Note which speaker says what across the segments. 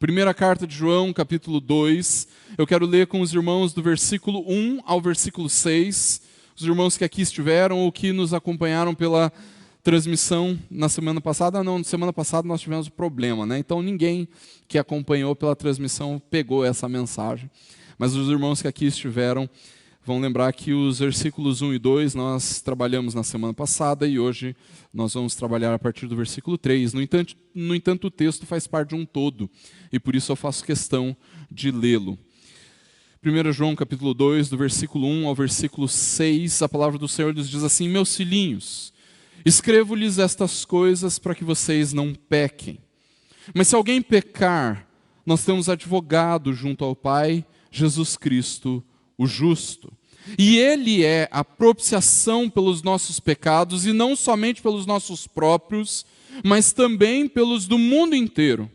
Speaker 1: Primeira carta de João, capítulo 2. Eu quero ler com os irmãos do versículo 1 ao versículo 6. Os irmãos que aqui estiveram ou que nos acompanharam pela transmissão na semana passada. Não, semana passada nós tivemos um problema, né? Então ninguém que acompanhou pela transmissão pegou essa mensagem. Mas os irmãos que aqui estiveram vão lembrar que os versículos 1 e 2 nós trabalhamos na semana passada e hoje nós vamos trabalhar a partir do versículo 3. No entanto, o texto faz parte de um todo e por isso eu faço questão de lê-lo. 1 João capítulo 2, do versículo 1 ao versículo 6, a palavra do Senhor nos diz assim: Meus filhinhos, escrevo-lhes estas coisas para que vocês não pequem. Mas se alguém pecar, nós temos advogado junto ao Pai, Jesus Cristo, o justo. E Ele é a propiciação pelos nossos pecados, e não somente pelos nossos próprios, mas também pelos do mundo inteiro.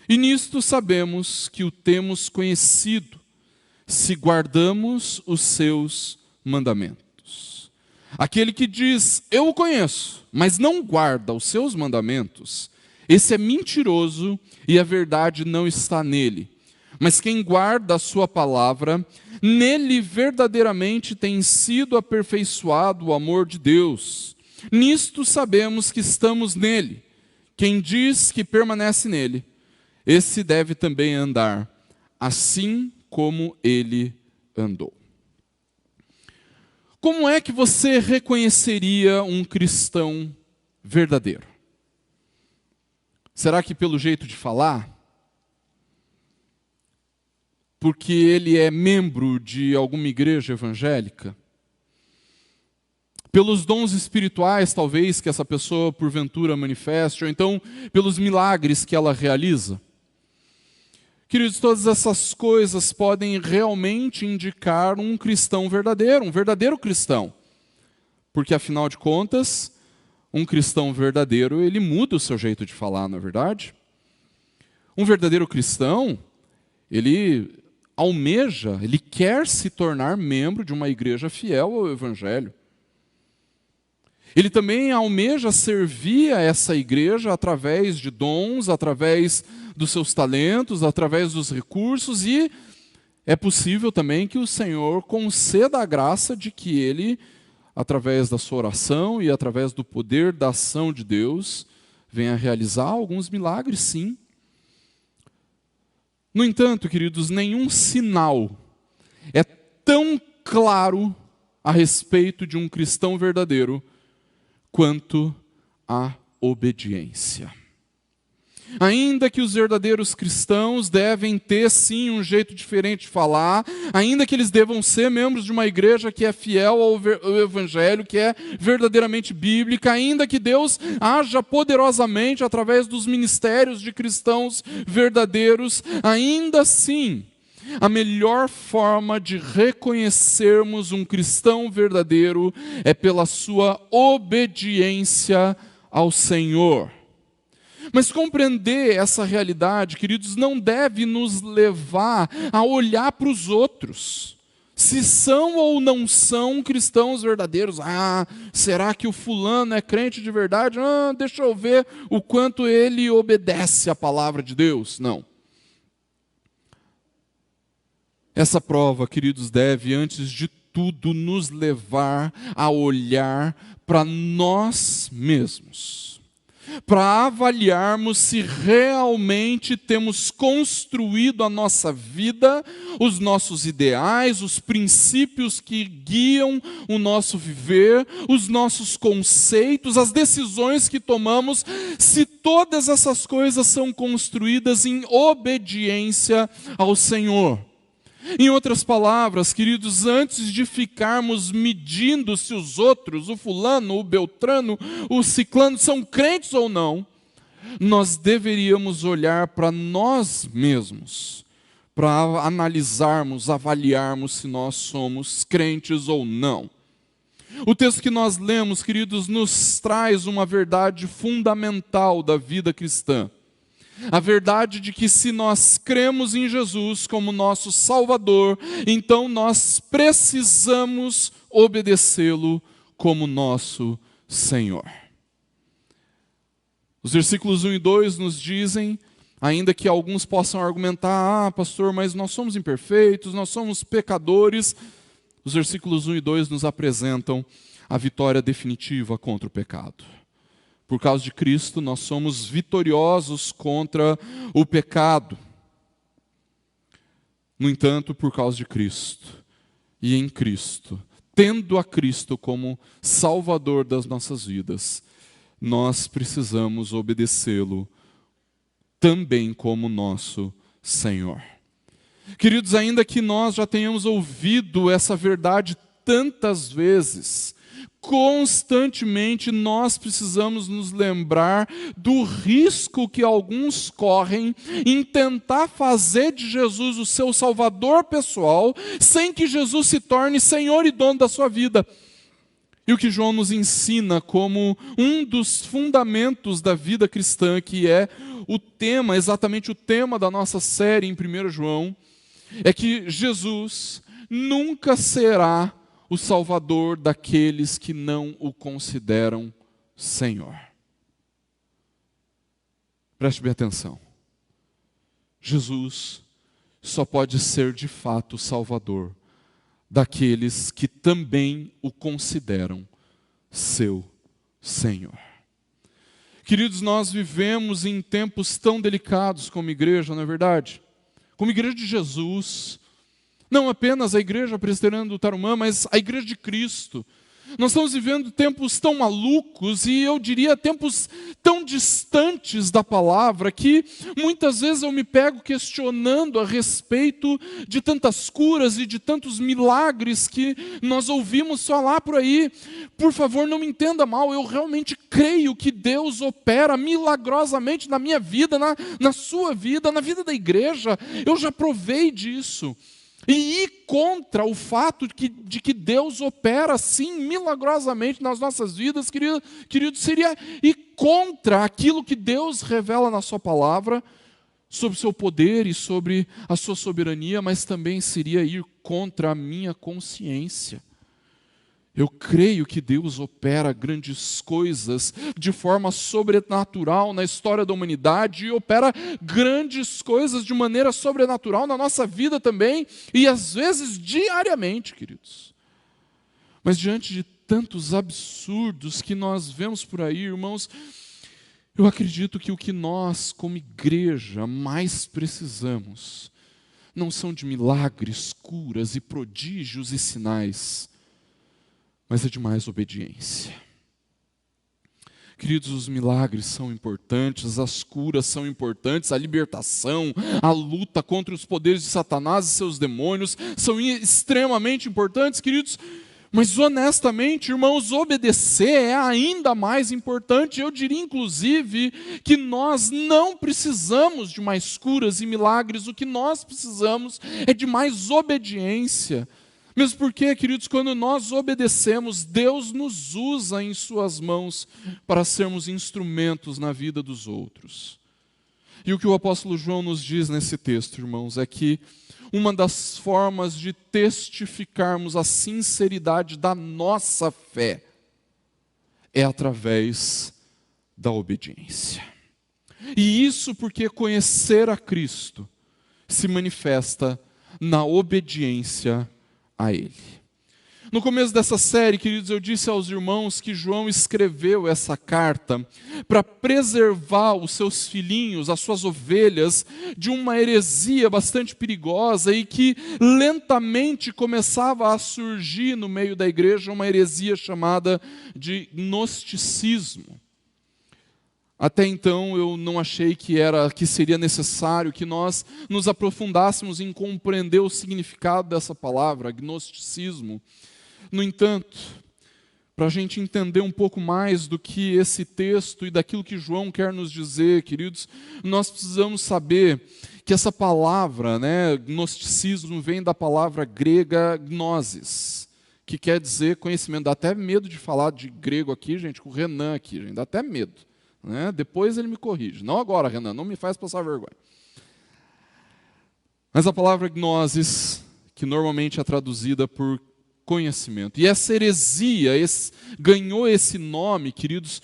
Speaker 1: E nisto sabemos que o temos conhecido, se guardamos os seus mandamentos. Aquele que diz, eu o conheço, mas não guarda os seus mandamentos, esse é mentiroso e a verdade não está nele. Mas quem guarda a sua palavra, nele verdadeiramente tem sido aperfeiçoado o amor de Deus. Nisto sabemos que estamos nele. Quem diz que permanece nele, esse deve também andar, assim como ele andou. Como é que você reconheceria um cristão verdadeiro? Será que pelo jeito de falar? Porque ele é membro de alguma igreja evangélica? Pelos dons espirituais, talvez, que essa pessoa porventura manifeste, ou então pelos milagres que ela realiza? Queridos, todas essas coisas podem realmente indicar um cristão verdadeiro, um verdadeiro cristão. Porque, afinal de contas, um cristão verdadeiro, ele muda o seu jeito de falar, não é verdade? Um verdadeiro cristão, ele almeja, ele quer se tornar membro de uma igreja fiel ao Evangelho. Ele também almeja servir a essa igreja através de dons, através dos seus talentos, através dos recursos, e é possível também que o Senhor conceda a graça de que ele, através da sua oração e através do poder da ação de Deus, venha realizar alguns milagres, sim. No entanto, queridos, nenhum sinal é tão claro a respeito de um cristão verdadeiro quanto a obediência. Ainda que os verdadeiros cristãos devem ter, sim, um jeito diferente de falar, ainda que eles devam ser membros de uma igreja que é fiel ao Evangelho, que é verdadeiramente bíblica, ainda que Deus haja poderosamente através dos ministérios de cristãos verdadeiros, ainda assim, a melhor forma de reconhecermos um cristão verdadeiro é pela sua obediência ao Senhor. Mas compreender essa realidade, queridos, não deve nos levar a olhar para os outros. Se são ou não são cristãos verdadeiros. Será que o fulano é crente de verdade? Deixa eu ver o quanto ele obedece à palavra de Deus. Não. Essa prova, queridos, deve, antes de tudo, nos levar a olhar para nós mesmos, para avaliarmos se realmente temos construído a nossa vida, os nossos ideais, os princípios que guiam o nosso viver, os nossos conceitos, as decisões que tomamos, se todas essas coisas são construídas em obediência ao Senhor. Em outras palavras, queridos, antes de ficarmos medindo se os outros, o fulano, o beltrano, o ciclano, são crentes ou não, nós deveríamos olhar para nós mesmos, para analisarmos, avaliarmos se nós somos crentes ou não. O texto que nós lemos, queridos, nos traz uma verdade fundamental da vida cristã. A verdade de que se nós cremos em Jesus como nosso Salvador, então nós precisamos obedecê-lo como nosso Senhor. Os versículos 1 e 2 nos dizem Ainda que alguns possam argumentar, pastor, mas nós somos imperfeitos, nós somos pecadores. Os versículos 1 e 2 nos apresentam a vitória definitiva contra o pecado. Por causa de Cristo, nós somos vitoriosos contra o pecado. No entanto, por causa de Cristo e em Cristo, tendo a Cristo como Salvador das nossas vidas, nós precisamos obedecê-lo também como nosso Senhor. Queridos, ainda que nós já tenhamos ouvido essa verdade tantas vezes, constantemente nós precisamos nos lembrar do risco que alguns correm em tentar fazer de Jesus o seu Salvador pessoal, sem que Jesus se torne Senhor e dono da sua vida. E o que João nos ensina como um dos fundamentos da vida cristã, que é o tema, exatamente o tema da nossa série em 1 João, é que Jesus nunca será o Salvador daqueles que não o consideram Senhor. Preste bem atenção. Jesus só pode ser de fato o Salvador daqueles que também o consideram seu Senhor. Queridos, nós vivemos em tempos tão delicados como igreja, não é verdade? Como igreja de Jesus, não apenas a igreja presbiteriana do Tarumã, mas a igreja de Cristo. Nós estamos vivendo tempos tão malucos e eu diria tempos tão distantes da palavra que muitas vezes eu me pego questionando a respeito de tantas curas e de tantos milagres que nós ouvimos falar por aí. Por favor, não me entenda mal, eu realmente creio que Deus opera milagrosamente na minha vida, na sua vida, na vida da igreja. Eu já provei disso. E ir contra o fato de que Deus opera, sim, milagrosamente nas nossas vidas, querido, seria ir contra aquilo que Deus revela na sua palavra, sobre o seu poder e sobre a sua soberania, mas também seria ir contra a minha consciência. Eu creio que Deus opera grandes coisas de forma sobrenatural na história da humanidade e opera grandes coisas de maneira sobrenatural na nossa vida também e às vezes diariamente, queridos. Mas diante de tantos absurdos que nós vemos por aí, irmãos, eu acredito que o que nós, como igreja, mais precisamos não são de milagres, curas e prodígios e sinais, mas é de mais obediência. Queridos, os milagres são importantes, as curas são importantes, a libertação, a luta contra os poderes de Satanás e seus demônios são extremamente importantes, queridos, mas honestamente, irmãos, obedecer é ainda mais importante. Eu diria, inclusive, que nós não precisamos de mais curas e milagres, o que nós precisamos é de mais obediência. Mesmo porque, queridos, quando nós obedecemos, Deus nos usa em suas mãos para sermos instrumentos na vida dos outros. E o que o apóstolo João nos diz nesse texto, irmãos, é que uma das formas de testificarmos a sinceridade da nossa fé é através da obediência. E isso porque conhecer a Cristo se manifesta na obediência a Ele. No começo dessa série, queridos, eu disse aos irmãos que João escreveu essa carta para preservar os seus filhinhos, as suas ovelhas, de uma heresia bastante perigosa e que lentamente começava a surgir no meio da igreja, uma heresia chamada de gnosticismo. Até então eu não achei que seria necessário que nós nos aprofundássemos em compreender o significado dessa palavra, gnosticismo. No entanto, para a gente entender um pouco mais do que esse texto e daquilo que João quer nos dizer, queridos, nós precisamos saber que essa palavra, gnosticismo, vem da palavra grega gnosis, que quer dizer conhecimento. Dá até medo de falar de grego aqui, gente, com o Renan aqui, gente, dá até medo. Depois ele me corrige. Não agora, Renan, não me faz passar vergonha. Mas a palavra gnosis, que normalmente é traduzida por conhecimento. E essa heresia ganhou esse nome, queridos,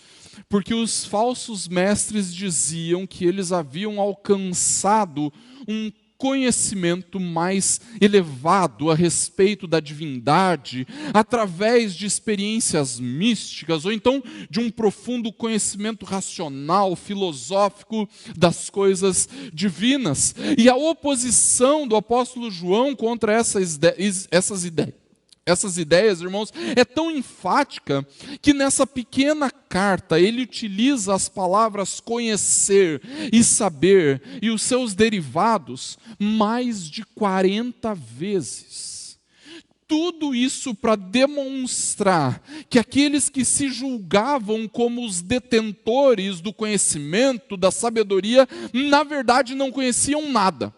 Speaker 1: porque os falsos mestres diziam que eles haviam alcançado um conhecimento mais elevado a respeito da divindade, através de experiências místicas, ou então de um profundo conhecimento racional, filosófico das coisas divinas. E a oposição do apóstolo João contra essas ideias, irmãos, é tão enfática que nessa pequena carta ele utiliza as palavras conhecer e saber e os seus derivados mais de 40 vezes. Tudo isso para demonstrar que aqueles que se julgavam como os detentores do conhecimento, da sabedoria, na verdade não conheciam nada.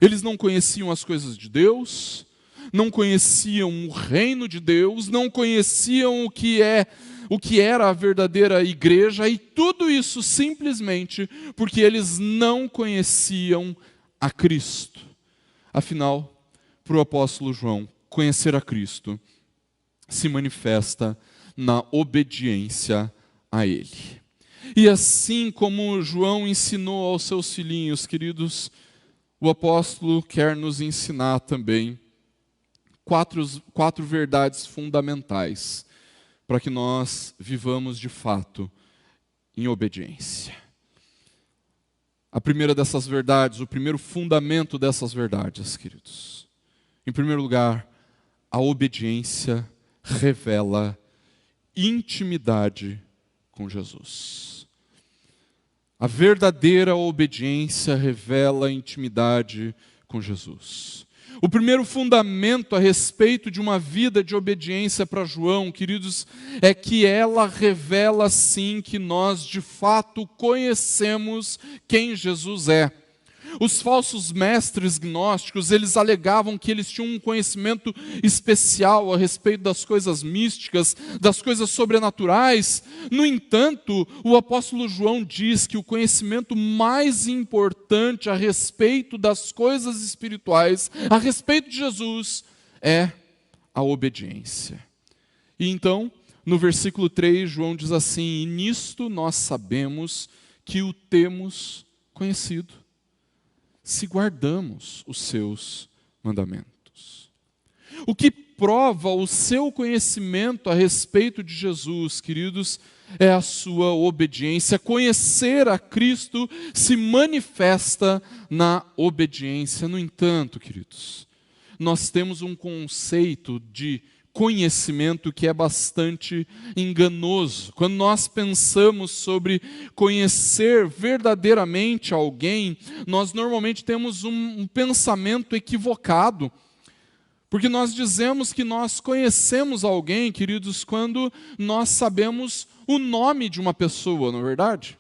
Speaker 1: Eles não conheciam as coisas de Deus, não conheciam o reino de Deus, não conheciam o que era a verdadeira igreja, e tudo isso simplesmente porque eles não conheciam a Cristo. Afinal, para o apóstolo João, conhecer a Cristo se manifesta na obediência a Ele. E assim como João ensinou aos seus filhinhos, queridos, o apóstolo quer nos ensinar também quatro verdades fundamentais para que nós vivamos de fato em obediência. A primeira dessas verdades, o primeiro fundamento dessas verdades, queridos. Em primeiro lugar, a obediência revela intimidade com Jesus. A verdadeira obediência revela intimidade com Jesus. O primeiro fundamento a respeito de uma vida de obediência para João, queridos, é que ela revela sim que nós de fato conhecemos quem Jesus é. Os falsos mestres gnósticos, eles alegavam que eles tinham um conhecimento especial a respeito das coisas místicas, das coisas sobrenaturais. No entanto, o apóstolo João diz que o conhecimento mais importante a respeito das coisas espirituais, a respeito de Jesus, é a obediência. E então, no versículo 3, João diz assim: e nisto nós sabemos que o temos conhecido, se guardamos os seus mandamentos. O que prova o seu conhecimento a respeito de Jesus, queridos, é a sua obediência. Conhecer a Cristo se manifesta na obediência. No entanto, queridos, nós temos um conceito de conhecimento que é bastante enganoso. Quando nós pensamos sobre conhecer verdadeiramente alguém, nós normalmente temos um pensamento equivocado. Porque nós dizemos que nós conhecemos alguém, queridos, quando nós sabemos o nome de uma pessoa, não é verdade?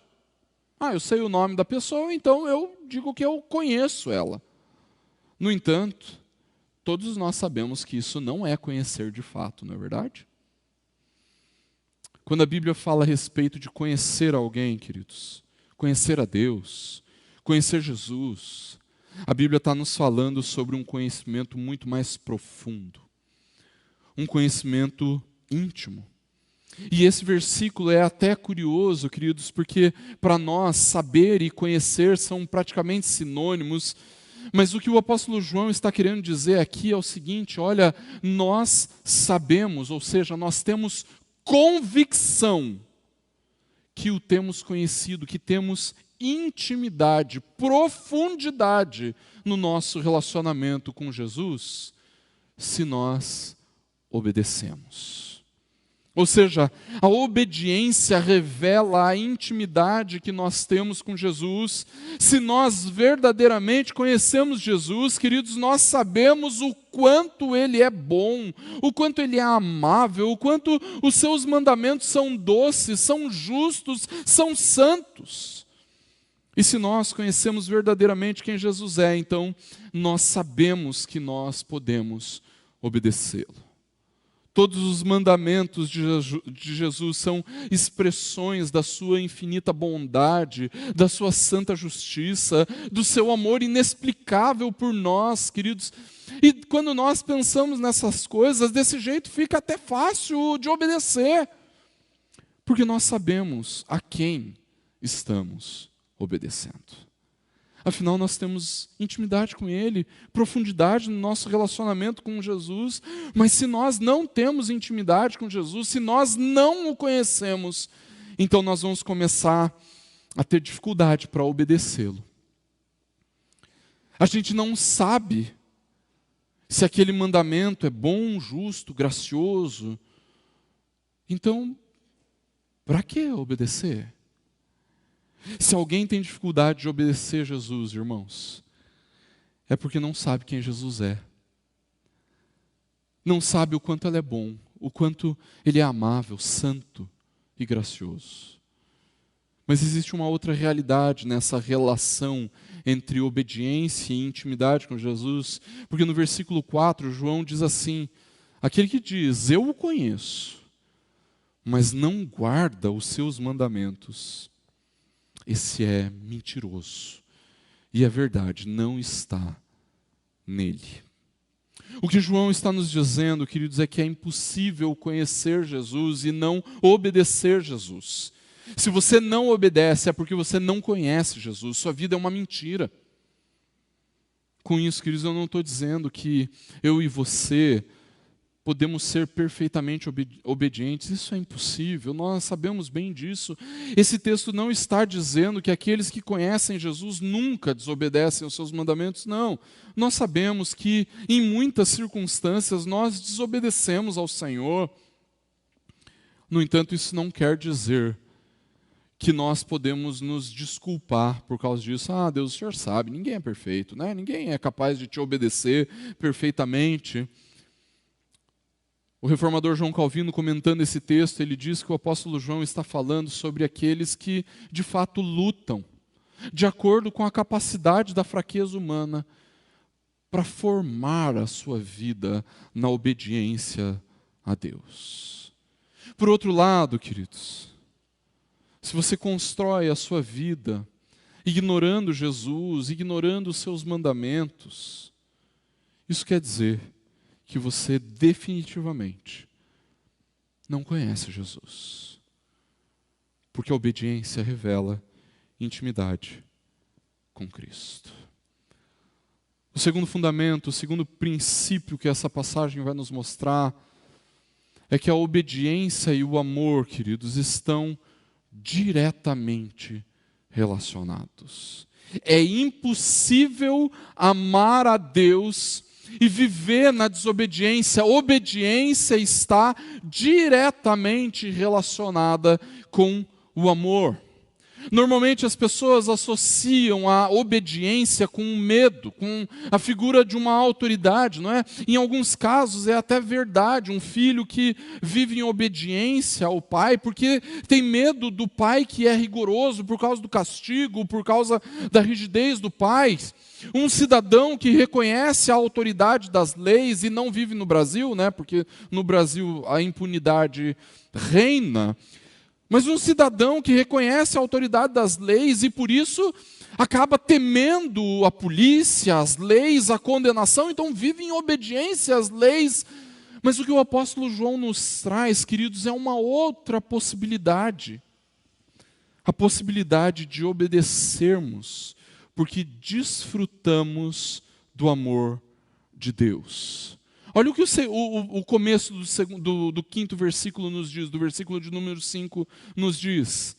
Speaker 1: Eu sei o nome da pessoa, então eu digo que eu conheço ela. No entanto, todos nós sabemos que isso não é conhecer de fato, não é verdade? Quando a Bíblia fala a respeito de conhecer alguém, queridos, conhecer a Deus, conhecer Jesus, a Bíblia está nos falando sobre um conhecimento muito mais profundo, um conhecimento íntimo. E esse versículo é até curioso, queridos, porque para nós saber e conhecer são praticamente sinônimos. Mas o que o apóstolo João está querendo dizer aqui é o seguinte: olha, nós sabemos, ou seja, nós temos convicção que o temos conhecido, que temos intimidade, profundidade no nosso relacionamento com Jesus, se nós obedecemos. Ou seja, a obediência revela a intimidade que nós temos com Jesus. Se nós verdadeiramente conhecemos Jesus, queridos, nós sabemos o quanto Ele é bom, o quanto Ele é amável, o quanto os seus mandamentos são doces, são justos, são santos. E se nós conhecemos verdadeiramente quem Jesus é, então nós sabemos que nós podemos obedecê-lo. Todos os mandamentos de Jesus são expressões da sua infinita bondade, da sua santa justiça, do seu amor inexplicável por nós, queridos. E quando nós pensamos nessas coisas, desse jeito fica até fácil de obedecer. Porque nós sabemos a quem estamos obedecendo. Afinal, nós temos intimidade com Ele, profundidade no nosso relacionamento com Jesus, mas se nós não temos intimidade com Jesus, se nós não o conhecemos, então nós vamos começar a ter dificuldade para obedecê-lo. A gente não sabe se aquele mandamento é bom, justo, gracioso. Então, para que obedecer? Se alguém tem dificuldade de obedecer a Jesus, irmãos, é porque não sabe quem Jesus é. Não sabe o quanto Ele é bom, o quanto Ele é amável, santo e gracioso. Mas existe uma outra realidade nessa relação entre obediência e intimidade com Jesus, porque no versículo 4, João diz assim: aquele que diz, eu o conheço, mas não guarda os seus mandamentos, esse é mentiroso, e a verdade não está nele. O que João está nos dizendo, queridos, é que é impossível conhecer Jesus e não obedecer Jesus. Se você não obedece, é porque você não conhece Jesus, sua vida é uma mentira. Com isso, queridos, eu não estou dizendo que eu e você podemos ser perfeitamente obedientes, isso é impossível, nós sabemos bem disso. Esse texto não está dizendo que aqueles que conhecem Jesus nunca desobedecem aos seus mandamentos, não. Nós sabemos que em muitas circunstâncias nós desobedecemos ao Senhor. No entanto, isso não quer dizer que nós podemos nos desculpar por causa disso. Ah, Deus, o Senhor sabe, ninguém é perfeito, né? Ninguém é capaz de te obedecer perfeitamente. O reformador João Calvino, comentando esse texto, ele diz que o apóstolo João está falando sobre aqueles que, de fato, lutam, de acordo com a capacidade da fraqueza humana, para formar a sua vida na obediência a Deus. Por outro lado, queridos, se você constrói a sua vida ignorando Jesus, ignorando os seus mandamentos, isso quer dizer que você definitivamente não conhece Jesus. Porque a obediência revela intimidade com Cristo. O segundo fundamento, o segundo princípio que essa passagem vai nos mostrar é que a obediência e o amor, queridos, estão diretamente relacionados. É impossível amar a Deus e viver na desobediência. A obediência está diretamente relacionada com o amor. Normalmente as pessoas associam a obediência com o medo, com a figura de uma autoridade, não é? Em alguns casos é até verdade, um filho que vive em obediência ao pai porque tem medo do pai que é rigoroso por causa do castigo, por causa da rigidez do pai. Um cidadão que reconhece a autoridade das leis e não vive no Brasil, né? Porque no Brasil a impunidade reina. Mas um cidadão que reconhece a autoridade das leis e por isso acaba temendo a polícia, as leis, a condenação, então vive em obediência às leis. Mas o que o apóstolo João nos traz, queridos, é uma outra possibilidade. A possibilidade de obedecermos, porque desfrutamos do amor de Deus. Olha o que o começo do quinto versículo nos diz, do versículo de número 5 nos diz: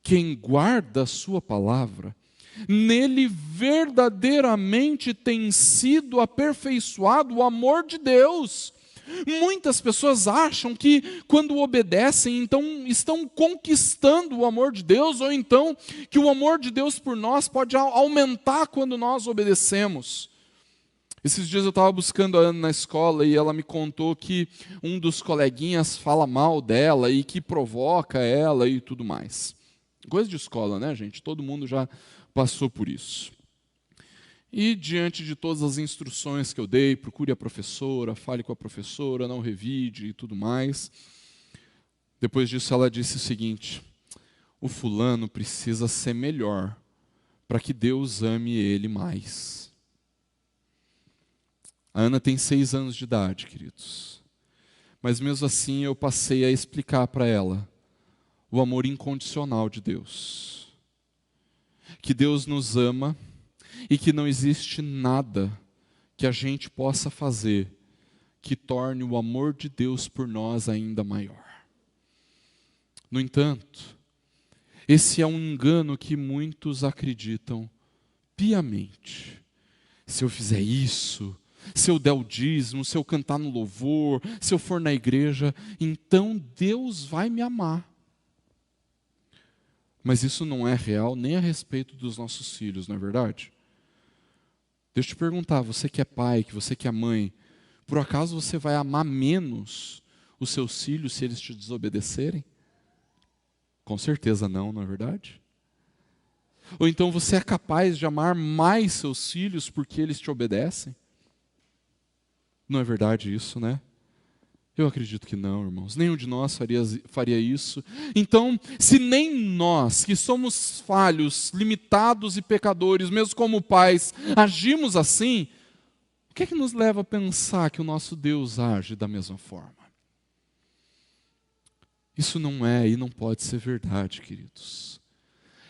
Speaker 1: quem guarda a sua palavra, nele verdadeiramente tem sido aperfeiçoado o amor de Deus. Muitas pessoas acham que quando obedecem, então estão conquistando o amor de Deus, ou então que o amor de Deus por nós pode aumentar quando nós obedecemos. Esses dias eu estava buscando a Ana na escola e ela me contou que um dos coleguinhas fala mal dela e que provoca ela e tudo mais. Coisa de escola, né, gente? Todo mundo já passou por isso. E diante de todas as instruções que eu dei, procure a professora, fale com a professora, não revide e tudo mais. Depois disso ela disse o seguinte: o fulano precisa ser melhor para que Deus ame ele mais. A Ana tem 6 anos de idade, queridos. Mas mesmo assim eu passei a explicar para ela o amor incondicional de Deus. Que Deus nos ama e que não existe nada que a gente possa fazer que torne o amor de Deus por nós ainda maior. No entanto, esse é um engano que muitos acreditam piamente. Se eu fizer isso, se eu der o dízimo, se eu cantar no louvor, se eu for na igreja, então Deus vai me amar. Mas isso não é real nem a respeito dos nossos filhos, não é verdade? Deixa eu te perguntar, você que é pai, que você que é mãe, por acaso você vai amar menos os seus filhos se eles te desobedecerem? Com certeza não, não é verdade? Ou então você é capaz de amar mais seus filhos porque eles te obedecem? Não é verdade isso, né? Eu acredito que não, irmãos. Nenhum de nós faria isso. Então, se nem nós, que somos falhos, limitados e pecadores, mesmo como pais, agimos assim, o que é que nos leva a pensar que o nosso Deus age da mesma forma? Isso não é e não pode ser verdade, queridos.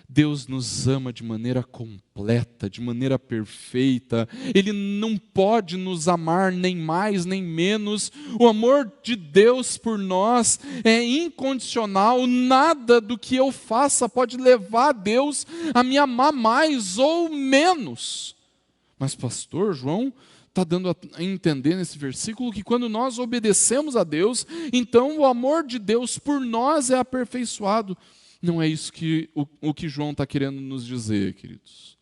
Speaker 1: Deus nos ama de maneira completa, de maneira perfeita. Ele não pode nos amar nem mais nem menos. O amor de Deus por nós é incondicional. Nada do que eu faça pode levar Deus a me amar mais ou menos. Mas pastor, João está dando a entender nesse versículo que quando nós obedecemos a Deus, então o amor de Deus por nós é aperfeiçoado. Não é isso que o que João está querendo nos dizer, queridos.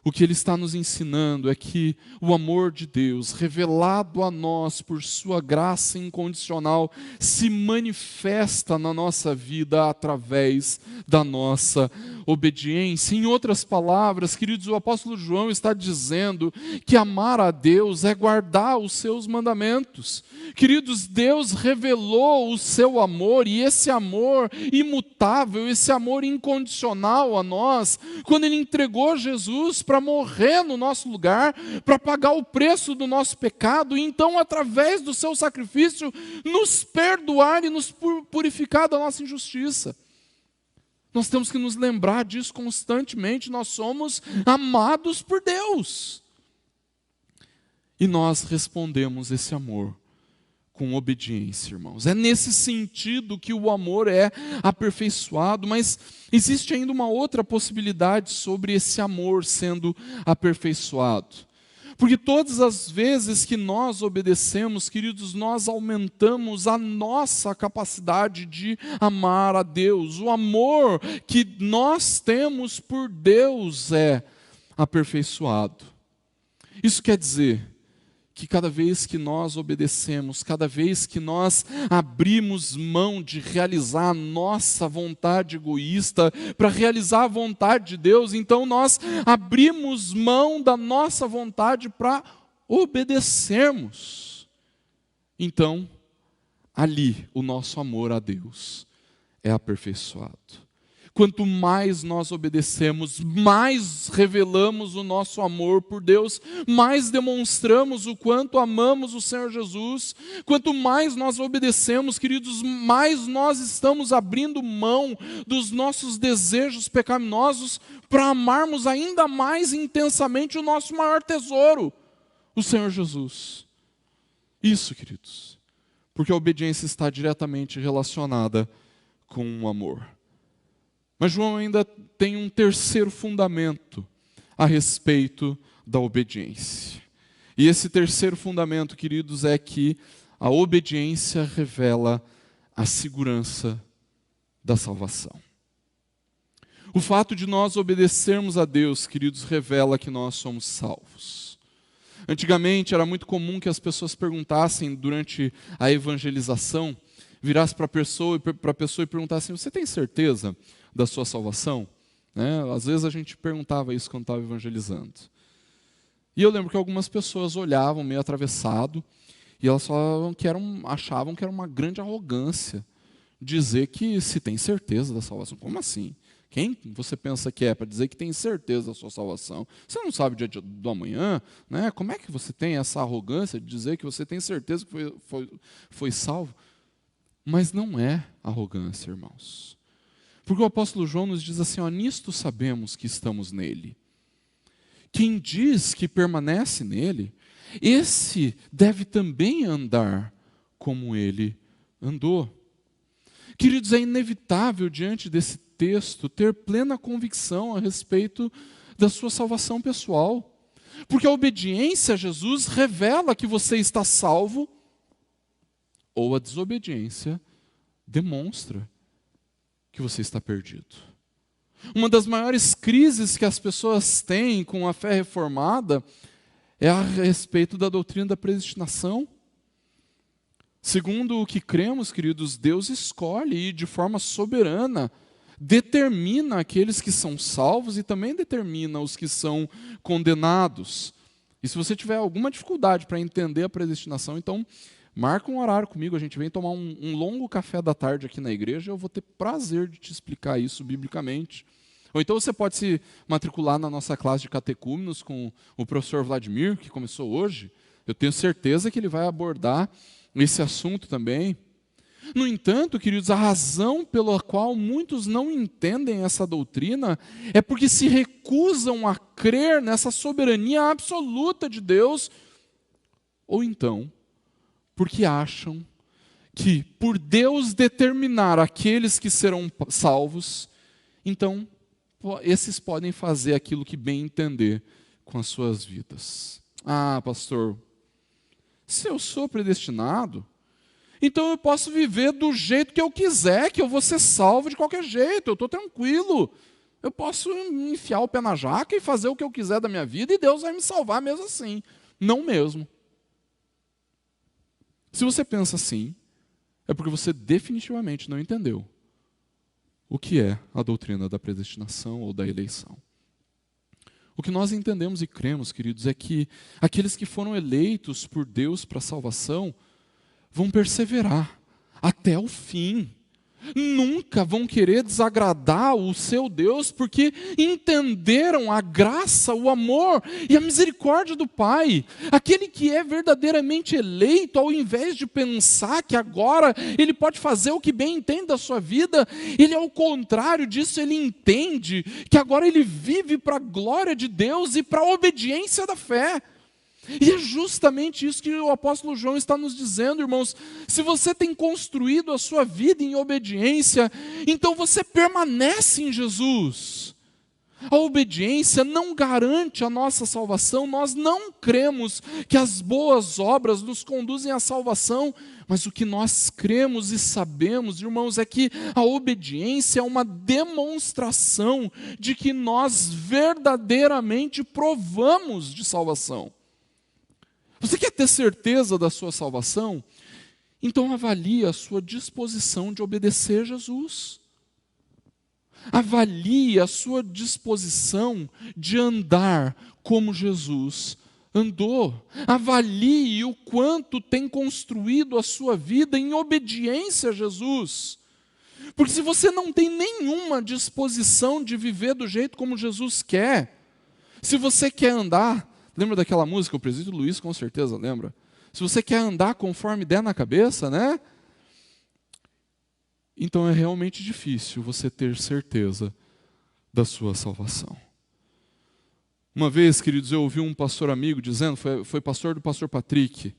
Speaker 1: O que ele está nos ensinando é que o amor de Deus, revelado a nós por sua graça incondicional, se manifesta na nossa vida através da nossa obediência. Em outras palavras, queridos, o apóstolo João está dizendo que amar a Deus é guardar os seus mandamentos. Queridos, Deus revelou o seu amor, e esse amor imutável, esse amor incondicional a nós, quando Ele entregou Jesus para morrer no nosso lugar, para pagar o preço do nosso pecado, e então, através do seu sacrifício, nos perdoar e nos purificar da nossa injustiça. Nós temos que nos lembrar disso constantemente. Nós somos amados por Deus. E nós respondemos esse amor com obediência, irmãos. É nesse sentido que o amor é aperfeiçoado, mas existe ainda uma outra possibilidade sobre esse amor sendo aperfeiçoado. Porque todas as vezes que nós obedecemos, queridos, nós aumentamos a nossa capacidade de amar a Deus. O amor que nós temos por Deus é aperfeiçoado. Isso quer dizer que cada vez que nós obedecemos, cada vez que nós abrimos mão de realizar a nossa vontade egoísta para realizar a vontade de Deus, então nós abrimos mão da nossa vontade para obedecermos. Então, ali o nosso amor a Deus é aperfeiçoado. Quanto mais nós obedecemos, mais revelamos o nosso amor por Deus, mais demonstramos o quanto amamos o Senhor Jesus. Quanto mais nós obedecemos, queridos, mais nós estamos abrindo mão dos nossos desejos pecaminosos para amarmos ainda mais intensamente o nosso maior tesouro, o Senhor Jesus. Isso, queridos, porque a obediência está diretamente relacionada com o amor. Mas João ainda tem um terceiro fundamento a respeito da obediência. E esse terceiro fundamento, queridos, é que a obediência revela a segurança da salvação. O fato de nós obedecermos a Deus, queridos, revela que nós somos salvos. Antigamente era muito comum que as pessoas perguntassem durante a evangelização, virasse para a pessoa e perguntassem: você tem certeza da sua salvação? Às vezes a gente perguntava isso quando estava evangelizando. E eu lembro que algumas pessoas olhavam meio atravessado e elas falavam achavam que era uma grande arrogância dizer que se tem certeza da salvação. Como assim? Quem você pensa que é para dizer que tem certeza da sua salvação? Você não sabe o dia do amanhã, né? Como é que você tem essa arrogância de dizer que você tem certeza que foi salvo? Mas não é arrogância, irmãos. Porque o apóstolo João nos diz assim, ó, nisto sabemos que estamos nele. Quem diz que permanece nele, esse deve também andar como ele andou. Queridos, é inevitável diante desse texto ter plena convicção a respeito da sua salvação pessoal. Porque a obediência a Jesus revela que você está salvo, ou a desobediência demonstra que você está perdido. Uma das maiores crises que as pessoas têm com a fé reformada é a respeito da doutrina da predestinação. Segundo o que cremos, queridos, Deus escolhe e de forma soberana determina aqueles que são salvos e também determina os que são condenados. E se você tiver alguma dificuldade para entender a predestinação, então marca um horário comigo, a gente vem tomar um longo café da tarde aqui na igreja e eu vou ter prazer de te explicar isso biblicamente. Ou então você pode se matricular na nossa classe de catecúmenos com o professor Vladimir, que começou hoje. Eu tenho certeza que ele vai abordar esse assunto também. No entanto, queridos, a razão pela qual muitos não entendem essa doutrina é porque se recusam a crer nessa soberania absoluta de Deus, ou então, porque acham que por Deus determinar aqueles que serão salvos, então esses podem fazer aquilo que bem entender com as suas vidas. Ah, pastor, se eu sou predestinado, então eu posso viver do jeito que eu quiser, que eu vou ser salvo de qualquer jeito, eu estou tranquilo. Eu posso enfiar o pé na jaca e fazer o que eu quiser da minha vida e Deus vai me salvar mesmo assim. Não mesmo. Se você pensa assim, é porque você definitivamente não entendeu o que é a doutrina da predestinação ou da eleição. O que nós entendemos e cremos, queridos, é que aqueles que foram eleitos por Deus para a salvação vão perseverar até o fim. Nunca vão querer desagradar o seu Deus, porque entenderam a graça, o amor e a misericórdia do Pai. Aquele que é verdadeiramente eleito, ao invés de pensar que agora ele pode fazer o que bem entende da sua vida, ele ao contrário disso, ele entende que agora ele vive para a glória de Deus e para a obediência da fé. E é justamente isso que o apóstolo João está nos dizendo, irmãos. Se você tem construído a sua vida em obediência, então você permanece em Jesus. A obediência não garante a nossa salvação, nós não cremos que as boas obras nos conduzem à salvação, mas o que nós cremos e sabemos, irmãos, é que a obediência é uma demonstração de que nós verdadeiramente provamos de salvação. Você quer ter certeza da sua salvação? Então avalie a sua disposição de obedecer Jesus. Avalie a sua disposição de andar como Jesus andou. Avalie o quanto tem construído a sua vida em obediência a Jesus. Porque se você não tem nenhuma disposição de viver do jeito como Jesus quer, se você quer andar, lembra daquela música, o presbítero Luiz com certeza lembra? Se você quer andar conforme der na cabeça, né? Então é realmente difícil você ter certeza da sua salvação. Uma vez, queridos, eu ouvi um pastor amigo dizendo, foi pastor do pastor Patrick,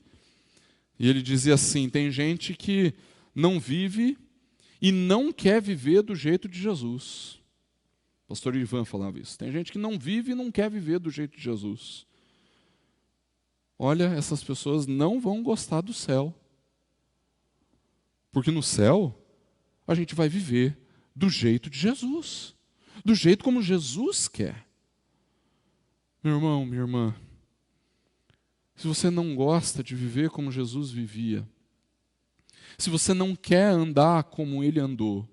Speaker 1: e ele dizia assim, tem gente que não vive e não quer viver do jeito de Jesus. O pastor Ivan falava isso. Tem gente que não vive e não quer viver do jeito de Jesus. Olha, essas pessoas não vão gostar do céu. Porque no céu, a gente vai viver do jeito de Jesus. Do jeito como Jesus quer. Meu irmão, minha irmã, se você não gosta de viver como Jesus vivia, se você não quer andar como Ele andou,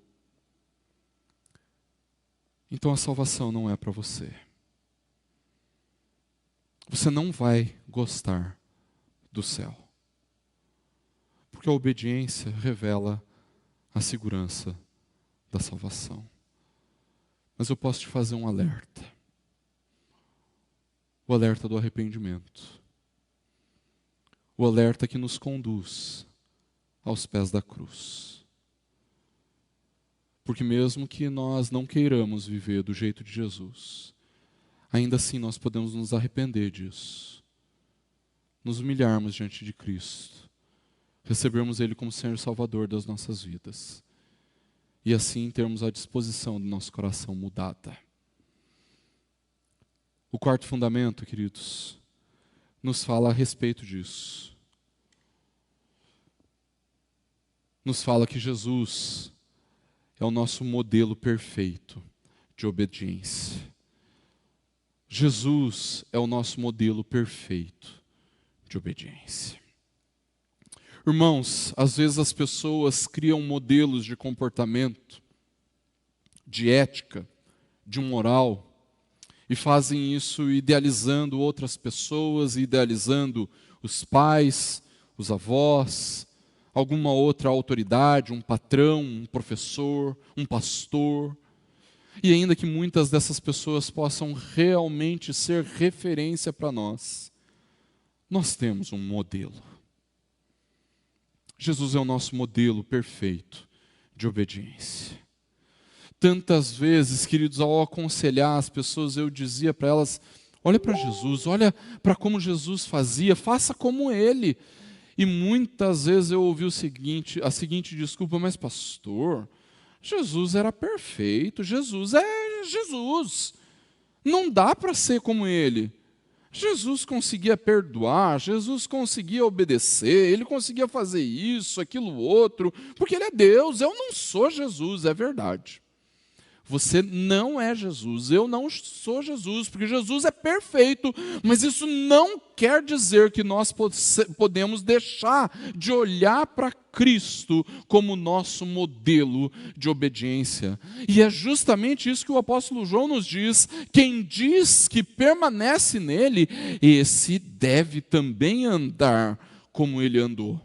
Speaker 1: então a salvação não é para você. Você não vai gostar do céu. Porque a obediência revela a segurança da salvação. Mas eu posso te fazer um alerta. O alerta do arrependimento. O alerta que nos conduz aos pés da cruz. Porque mesmo que nós não queiramos viver do jeito de Jesus, ainda assim nós podemos nos arrepender disso, nos humilharmos diante de Cristo, recebermos Ele como Senhor e Salvador das nossas vidas, e assim termos a disposição do nosso coração mudada. O quarto fundamento, queridos, nos fala a respeito disso. Nos fala que Jesus é o nosso modelo perfeito de obediência. Jesus é o nosso modelo perfeito de obediência. Irmãos, às vezes as pessoas criam modelos de comportamento, de ética, de moral, e fazem isso idealizando outras pessoas, idealizando os pais, os avós, alguma outra autoridade, um patrão, um professor, um pastor. E ainda que muitas dessas pessoas possam realmente ser referência para nós, nós temos um modelo. Jesus é o nosso modelo perfeito de obediência. Tantas vezes, queridos, ao aconselhar as pessoas, eu dizia para elas: olha para Jesus, olha para como Jesus fazia, faça como Ele. E muitas vezes eu ouvi a seguinte desculpa: mas pastor, Jesus era perfeito, Jesus é Jesus, não dá para ser como Ele. Jesus conseguia perdoar, Jesus conseguia obedecer, Ele conseguia fazer isso, aquilo, outro, porque Ele é Deus. Eu não sou Jesus, é verdade. Você não é Jesus, eu não sou Jesus, porque Jesus é perfeito, mas isso não quer dizer que nós podemos deixar de olhar para Cristo como nosso modelo de obediência. E é justamente isso que o apóstolo João nos diz: quem diz que permanece nele, esse deve também andar como ele andou.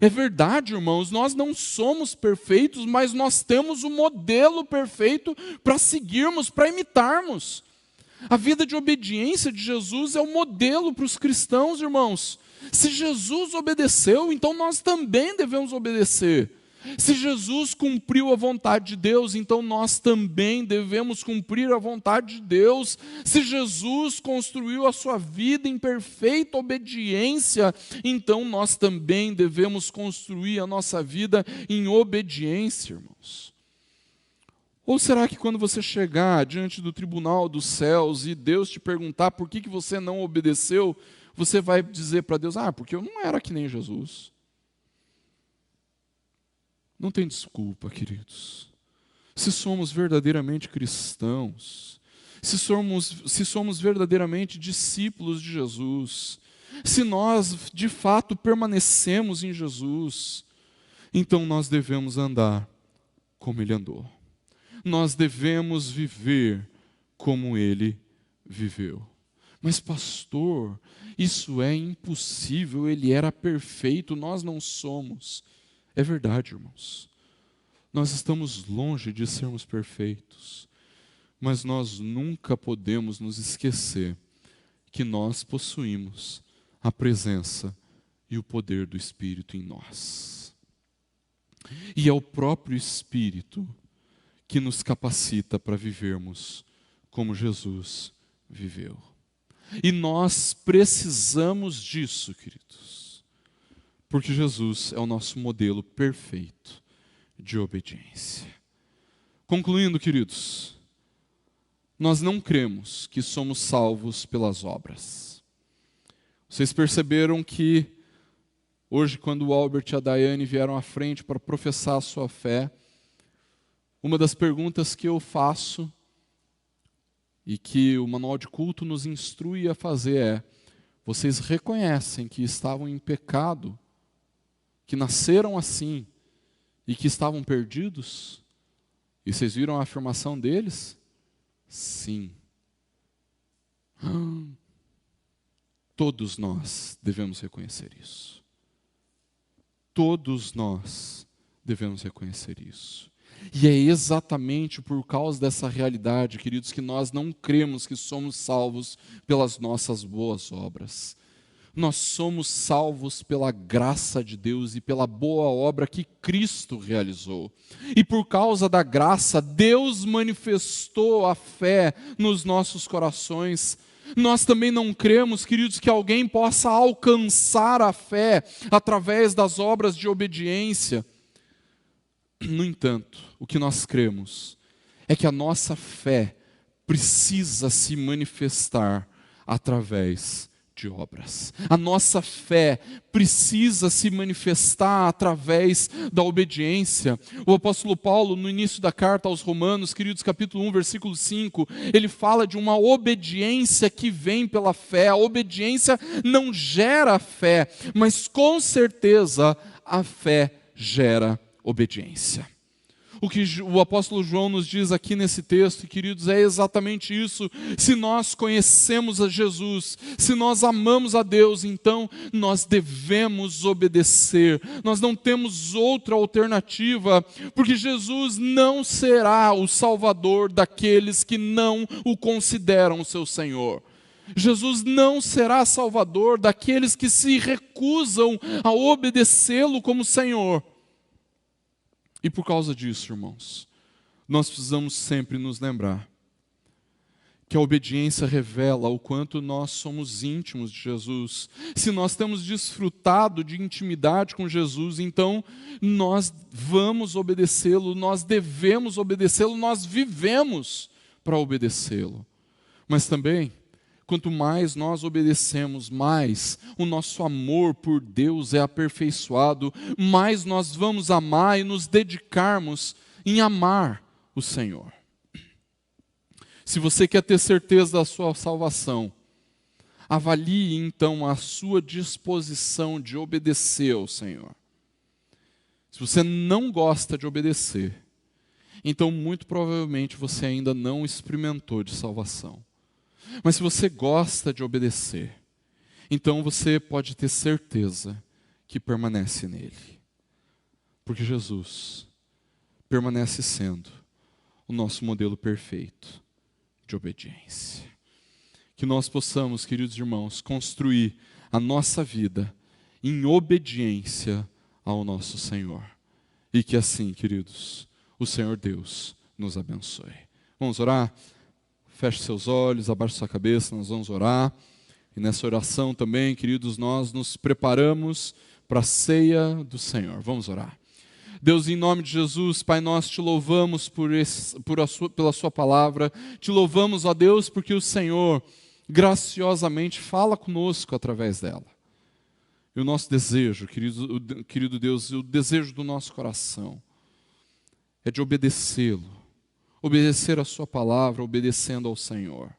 Speaker 1: É verdade, irmãos, nós não somos perfeitos, mas nós temos o modelo perfeito para seguirmos, para imitarmos. A vida de obediência de Jesus é o modelo para os cristãos, irmãos. Se Jesus obedeceu, então nós também devemos obedecer. Se Jesus cumpriu a vontade de Deus, então nós também devemos cumprir a vontade de Deus. Se Jesus construiu a sua vida em perfeita obediência, então nós também devemos construir a nossa vida em obediência, irmãos. Ou será que quando você chegar diante do tribunal dos céus e Deus te perguntar por que você não obedeceu, você vai dizer para Deus: porque eu não era que nem Jesus? Não tem desculpa, queridos. Se somos verdadeiramente cristãos, se somos verdadeiramente discípulos de Jesus, se nós de fato permanecemos em Jesus, então nós devemos andar como Ele andou. Nós devemos viver como Ele viveu. Mas pastor, isso é impossível, Ele era perfeito, nós não somos. É verdade, irmãos. Nós estamos longe de sermos perfeitos, mas nós nunca podemos nos esquecer que nós possuímos a presença e o poder do Espírito em nós. E é o próprio Espírito que nos capacita para vivermos como Jesus viveu. E nós precisamos disso, queridos. Porque Jesus é o nosso modelo perfeito de obediência. Concluindo, queridos, nós não cremos que somos salvos pelas obras. Vocês perceberam que hoje, quando o Albert e a Daiane vieram à frente para professar a sua fé, uma das perguntas que eu faço e que o manual de culto nos instrui a fazer é: vocês reconhecem que estavam em pecado, que nasceram assim e que estavam perdidos? E vocês viram a afirmação deles? Sim. Todos nós devemos reconhecer isso. Todos nós devemos reconhecer isso. E é exatamente por causa dessa realidade, queridos, que nós não cremos que somos salvos pelas nossas boas obras. Nós somos salvos pela graça de Deus e pela boa obra que Cristo realizou. E por causa da graça, Deus manifestou a fé nos nossos corações. Nós também não cremos, queridos, que alguém possa alcançar a fé através das obras de obediência. No entanto, o que nós cremos é que a nossa fé precisa se manifestar através de obras. A nossa fé precisa se manifestar através da obediência. O apóstolo Paulo, no início da carta aos Romanos, queridos, capítulo 1, versículo 5, ele fala de uma obediência que vem pela fé. A obediência não gera fé, mas com certeza a fé gera obediência. O que o apóstolo João nos diz aqui nesse texto, queridos, é exatamente isso. Se nós conhecemos a Jesus, se nós amamos a Deus, então nós devemos obedecer. Nós não temos outra alternativa, porque Jesus não será o Salvador daqueles que não o consideram o seu Senhor. Jesus não será Salvador daqueles que se recusam a obedecê-lo como Senhor. E por causa disso, irmãos, nós precisamos sempre nos lembrar que a obediência revela o quanto nós somos íntimos de Jesus. Se nós temos desfrutado de intimidade com Jesus, então nós vamos obedecê-lo, nós devemos obedecê-lo, nós vivemos para obedecê-lo. Mas também, quanto mais nós obedecemos, mais o nosso amor por Deus é aperfeiçoado, mais nós vamos amar e nos dedicarmos em amar o Senhor. Se você quer ter certeza da sua salvação, avalie então a sua disposição de obedecer ao Senhor. Se você não gosta de obedecer, então muito provavelmente você ainda não experimentou de salvação. Mas se você gosta de obedecer, então você pode ter certeza que permanece nele. Porque Jesus permanece sendo o nosso modelo perfeito de obediência. Que nós possamos, queridos irmãos, construir a nossa vida em obediência ao nosso Senhor. E que assim, queridos, o Senhor Deus nos abençoe. Vamos orar? Feche seus olhos, abaixe sua cabeça, nós vamos orar. E nessa oração também, queridos, nós nos preparamos para a ceia do Senhor. Vamos orar. Deus, em nome de Jesus, Pai, nós te louvamos pela sua palavra. Te louvamos, ó Deus, porque o Senhor graciosamente fala conosco através dela. E o nosso desejo, querido Deus, o desejo do nosso coração é de obedecê-lo. Obedecer a sua palavra, obedecendo ao Senhor.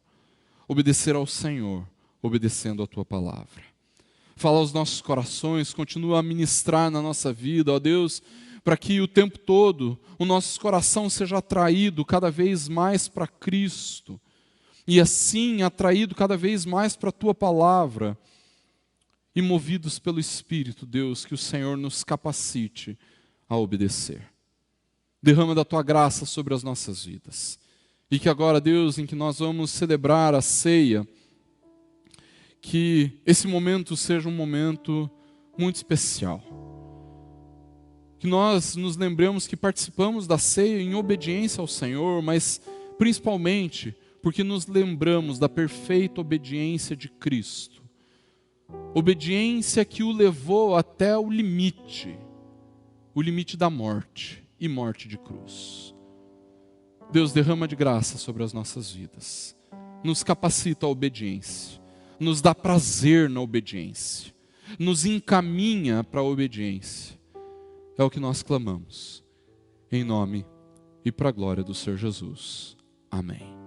Speaker 1: Obedecer ao Senhor, obedecendo a tua palavra. Fala aos nossos corações, continua a ministrar na nossa vida, ó Deus, para que o tempo todo o nosso coração seja atraído cada vez mais para Cristo. E assim atraído cada vez mais para a tua palavra. E movidos pelo Espírito, Deus, que o Senhor nos capacite a obedecer. Derrama da tua graça sobre as nossas vidas. E que agora, Deus, em que nós vamos celebrar a ceia, que esse momento seja um momento muito especial. Que nós nos lembremos que participamos da ceia em obediência ao Senhor, mas principalmente porque nos lembramos da perfeita obediência de Cristo. Obediência que o levou até o limite da morte. E morte de cruz. Deus, derrama de graça sobre as nossas vidas. Nos capacita a obediência. Nos dá prazer na obediência. Nos encaminha para a obediência. É o que nós clamamos. Em nome e para a glória do Senhor Jesus. Amém.